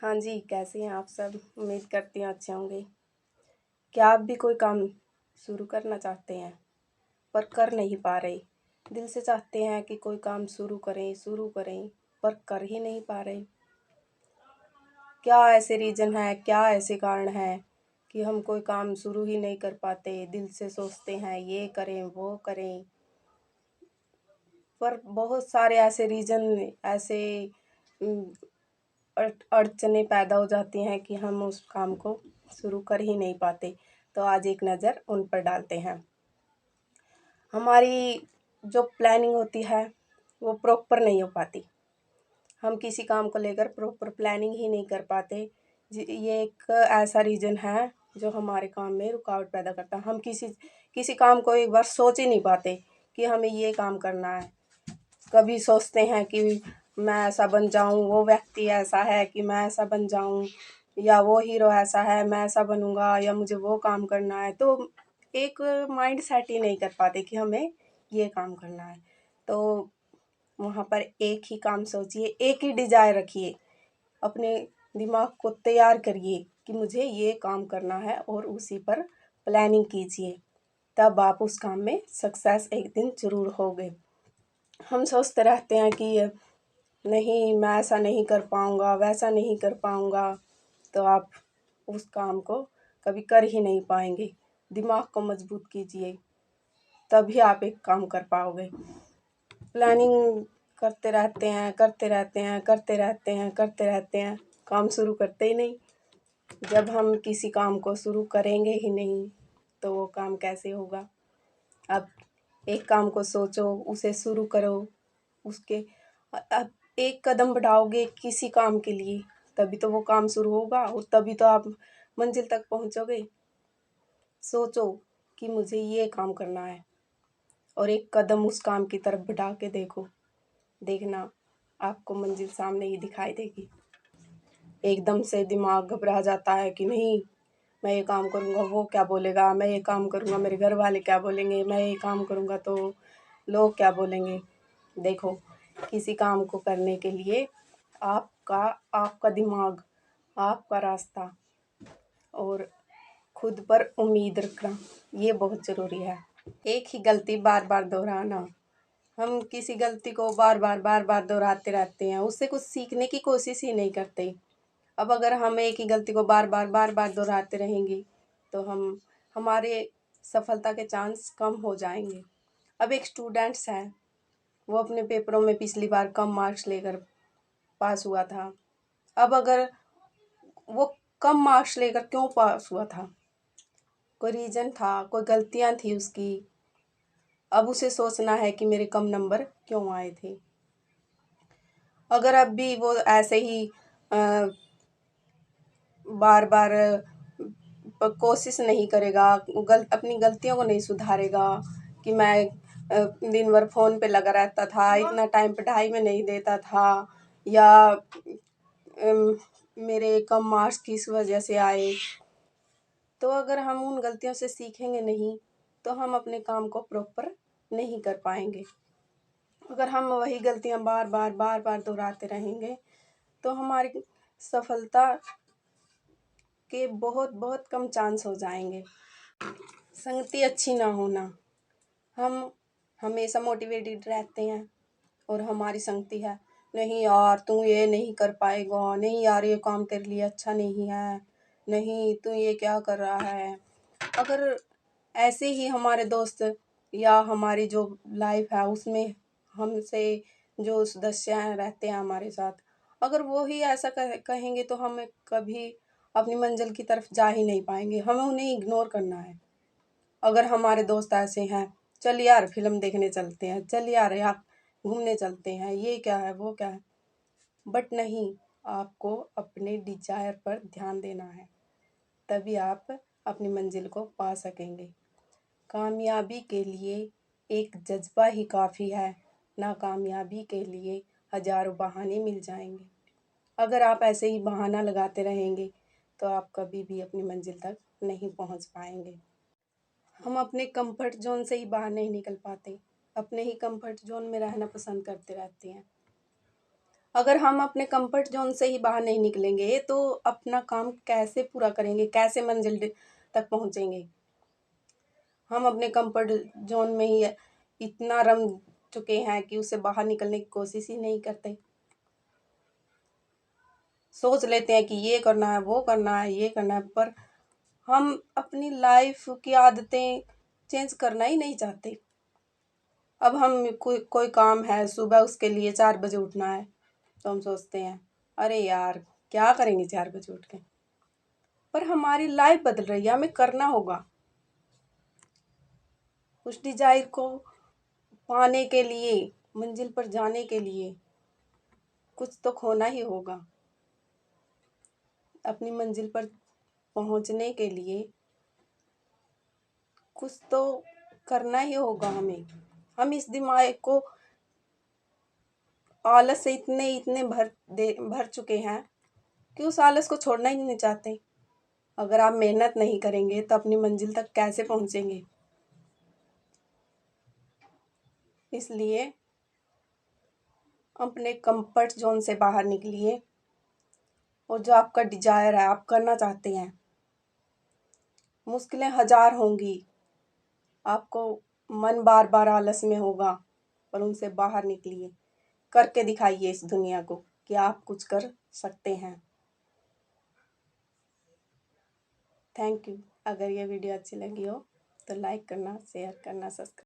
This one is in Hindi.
हाँ जी, कैसे हैं आप सब? उम्मीद करती हूँ अच्छे होंगे। क्या आप भी कोई काम शुरू करना चाहते हैं पर कर नहीं पा रहे? दिल से चाहते हैं कि कोई काम शुरू करें पर कर ही नहीं पा रहे। क्या ऐसे रीज़न है, क्या ऐसे कारण हैं कि हम कोई काम शुरू ही नहीं कर पाते? दिल से सोचते हैं ये करें, वो करें, पर बहुत सारे ऐसे रीज़न ऐसे उम, अड़चनें पैदा हो जाती हैं कि हम उस काम को शुरू कर ही नहीं पाते। तो आज एक नज़र उन पर डालते हैं। हमारी जो प्लानिंग होती है वो प्रॉपर नहीं हो पाती। हम किसी काम को लेकर प्रॉपर प्लानिंग ही नहीं कर पाते। ये एक ऐसा रीज़न है जो हमारे काम में रुकावट पैदा करता है। हम किसी काम को एक बार सोच ही नहीं पाते कि हमें ये काम करना है। कभी सोचते हैं कि मैं ऐसा बन जाऊँ, वो व्यक्ति ऐसा है कि मैं ऐसा बन जाऊँ, या वो हीरो ऐसा है मैं ऐसा बनूँगा, या मुझे वो काम करना है। तो एक माइंड सेट ही नहीं कर पाते कि हमें ये काम करना है। तो वहाँ पर एक ही काम सोचिए, एक ही डिज़ायर रखिए, अपने दिमाग को तैयार करिए कि मुझे ये काम करना है और उसी पर प्लानिंग कीजिए। तब आप उस काम में सक्सेस एक दिन ज़रूर होगे। हम सोचते रहते हैं कि नहीं, मैं ऐसा नहीं कर पाऊँगा, वैसा नहीं कर पाऊँगा, तो आप उस काम को कभी कर ही नहीं पाएँगे। दिमाग को मजबूत कीजिए, तभी आप एक काम कर पाओगे। प्लानिंग करते रहते हैं, करते रहते हैं, करते रहते हैं, करते रहते हैं, काम शुरू करते ही नहीं। जब हम किसी काम को शुरू करेंगे ही नहीं, तो वो काम कैसे होगा? अब एक काम को सोचो, उसे शुरू करो, उसके अब एक कदम बढ़ाओगे किसी काम के लिए, तभी तो वो काम शुरू होगा और तभी तो आप मंजिल तक पहुँचोगे। सोचो कि मुझे ये काम करना है और एक कदम उस काम की तरफ बढ़ा के देखो, देखना आपको मंजिल सामने ही दिखाई देगी। एकदम से दिमाग घबरा जाता है कि नहीं, मैं ये काम करूँगा वो क्या बोलेगा, मैं ये काम करूँगा मेरे घर वाले क्या बोलेंगे, मैं ये काम करूँगा तो लोग क्या बोलेंगे। देखो, किसी काम को करने के लिए आपका आपका दिमाग, आपका रास्ता और खुद पर उम्मीद रखना ये बहुत ज़रूरी है। एक ही गलती बार बार दोहराना, हम किसी गलती को बार बार दोहराते रहते हैं, उससे कुछ सीखने की कोशिश ही नहीं करते। अब अगर हम एक ही गलती को बार बार दोहराते रहेंगे तो हमारे सफलता के चांस कम हो जाएंगे। अब एक स्टूडेंट्स है, वो अपने पेपरों में पिछली बार कम मार्क्स लेकर पास हुआ था। अब अगर वो कम मार्क्स लेकर क्यों पास हुआ था? कोई रीज़न था, कोई गलतियाँ थी उसकी। अब उसे सोचना है कि मेरे कम नंबर क्यों आए थे। अगर अब भी वो ऐसे ही बार बार कोशिश नहीं करेगा, अपनी गलतियों को नहीं सुधारेगा कि मैं दिन भर फ़ोन पे लगा रहता था, इतना टाइम पढ़ाई में नहीं देता था, या मेरे कम मार्क्स किस वजह से आए। तो अगर हम उन गलतियों से सीखेंगे नहीं तो हम अपने काम को प्रॉपर नहीं कर पाएंगे। अगर हम वही गलतियां बार बार दोहराते रहेंगे तो हमारी सफलता के बहुत बहुत कम चांस हो जाएंगे। संगति अच्छी ना होना, हम हमेशा मोटिवेटेड रहते हैं और हमारी संगति है, नहीं यार तू ये नहीं कर पाएगा, नहीं यार ये काम तेरे लिए अच्छा नहीं है, नहीं तू ये क्या कर रहा है। अगर ऐसे ही हमारे दोस्त या हमारी जो लाइफ है उसमें हमसे जो सदस्य रहते हैं हमारे साथ, अगर वो ही ऐसा कहेंगे तो हमें कभी अपनी मंजिल की तरफ जा ही नहीं पाएंगे। हमें उन्हें इग्नोर करना है। अगर हमारे दोस्त ऐसे हैं, चल यार फिल्म देखने चलते हैं, चल यार घूमने चलते हैं, ये क्या है वो क्या है, बट नहीं, आपको अपने डिजायर पर ध्यान देना है, तभी आप अपनी मंजिल को पा सकेंगे। कामयाबी के लिए एक जज्बा ही काफ़ी है, नाकामयाबी के लिए हजारों बहाने मिल जाएंगे। अगर आप ऐसे ही बहाना लगाते रहेंगे तो आप कभी भी अपनी मंजिल तक नहीं पहुंच पाएंगे। हम अपने कंफर्ट जोन से ही बाहर नहीं निकल पाते, अपने ही कंफर्ट जोन में रहना पसंद करते रहते हैं। अगर हम अपने कंफर्ट जोन से ही बाहर नहीं निकलेंगे तो अपना काम कैसे पूरा करेंगे, कैसे मंजिल तक पहुँचेंगे। हम अपने कंफर्ट जोन में ही इतना रम चुके हैं कि उससे बाहर निकलने की कोशिश ही नहीं करते। सोच लेते हैं कि ये करना है, वो करना है, ये करना है, पर हम अपनी लाइफ की आदतें चेंज करना ही नहीं चाहते। अब हम कोई काम है, सुबह उसके लिए 4 बजे उठना है, तो हम सोचते हैं अरे यार क्या करेंगे 4 बजे उठ के। पर हमारी लाइफ बदल रही है, हमें करना होगा। उस डिजायर को पाने के लिए, मंजिल पर जाने के लिए कुछ तो खोना ही होगा। अपनी मंजिल पर पहुंचने के लिए कुछ तो करना ही होगा हमें। हम इस दिमाग को आलस से इतने भर चुके हैं कि उस आलस को छोड़ना ही नहीं चाहते। अगर आप मेहनत नहीं करेंगे तो अपनी मंजिल तक कैसे पहुंचेंगे। इसलिए अपने कंफर्ट जोन से बाहर निकलिए और जो आपका डिजायर है, आप करना चाहते हैं, मुश्किलें 1000 होंगी, आपको मन बार बार आलस में होगा, पर उनसे बाहर निकलिए, करके दिखाइए इस दुनिया को कि आप कुछ कर सकते हैं। Thank you. अगर ये वीडियो अच्छी लगी हो तो लाइक करना, शेयर करना, सब्सक्राइब